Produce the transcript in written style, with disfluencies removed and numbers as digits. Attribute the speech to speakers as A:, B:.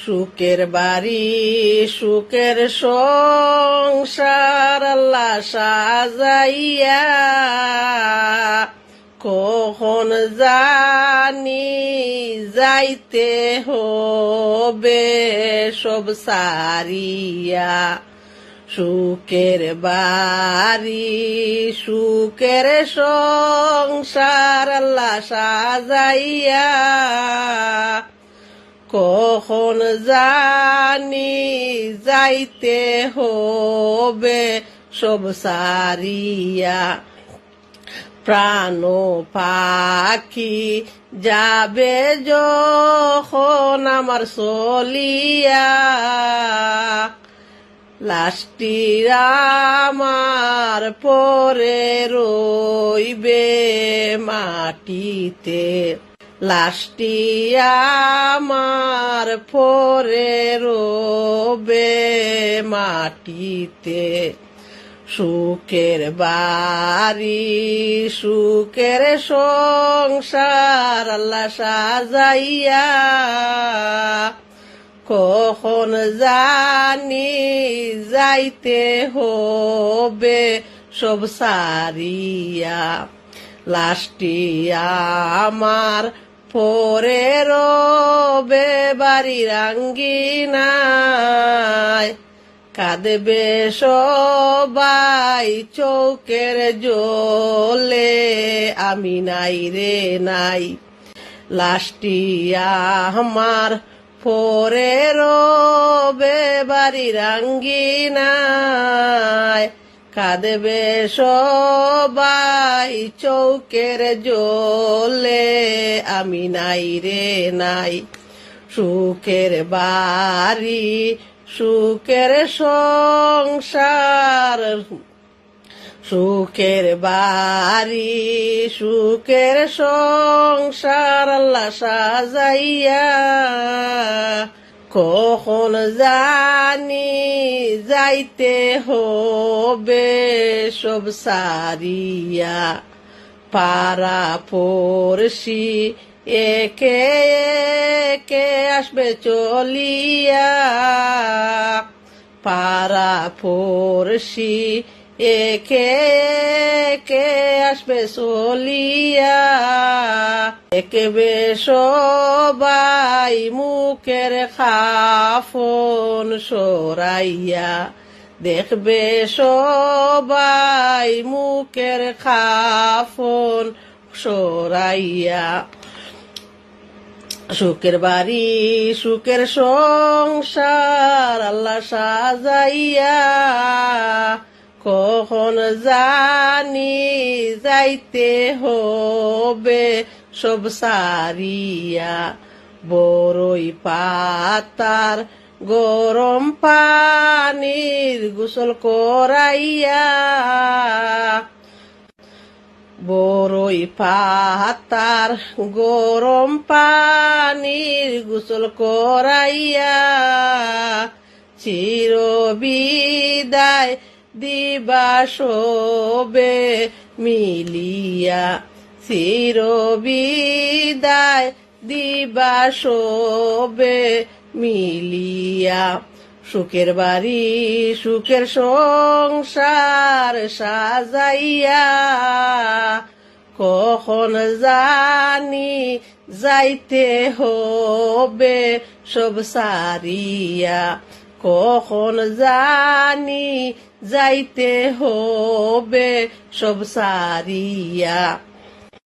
A: সুখের বাড়ি সুখের সংসার আল্লাহ সাজাইয়া কখন জানি যাইতে হবে সব সারিয়া। সুখের বাড়ি সুখের সংসার আল্লাহ সাজাইয়া কখন জানি যাইতে হবে সব সারিয়া। প্রাণ পাখি যাবে যখন আমার চলিয়া, লাস্টির আমার পরে রইবে মাটিতে, লাস্টি আমার পরে রবে মাটিতে। সুখের বাড়ি সুখের সংসার আল্লাহ সাজাইয়া কখন জানি যাইতে হবে সব সারিয়া। লাস্টি আমার পরে রবে বাড়ির আঙ্গিনায়, কাঁদবে সবাই চৌকের জলে, আমি নাই রে নাই। লাস্টি আমার পরে রবে বাড়ির আঙ্গিনায়, কাঁদবে সবাই চৌকের জলে, আমি নাই রে নাই। সুখের বাড়ি সুখের সংসার, সুখের বাড়ি সুখের সংসার আল্লাহ সাজাইয়া কখন জানি যাইতে হবে সব সারিয়া। পাড়া পড়শি একে একে আসবে চলিয়া, পাড়া পড়শি একে একে আসবে চলিয়া, দেখবে সবাই মুখের খাফন সরাইয়া, দেখবে সবাই মুখের খাফন সরাইয়া। সুখের বাড়ি সুখের সংসার আল্লাহ সাজাইয়া কখন জানি যাইতে হবে সব সারিয়া। বড়ই পাতার গরম পানির গোসল করাইয়া, বড়ই পাতার গরম পানির গোসল করাইয়া, চির বিদায় দিবা সবে মিলিয়া, চির বিদায় দিবা সবে মিলিয়া। সুখের বাড়ি সুখের সংসার সাজাইয়া কখন জানি যাইতে হবে সব সারিয়া, কখন জানি যাইতে হবে সব সারিয়া।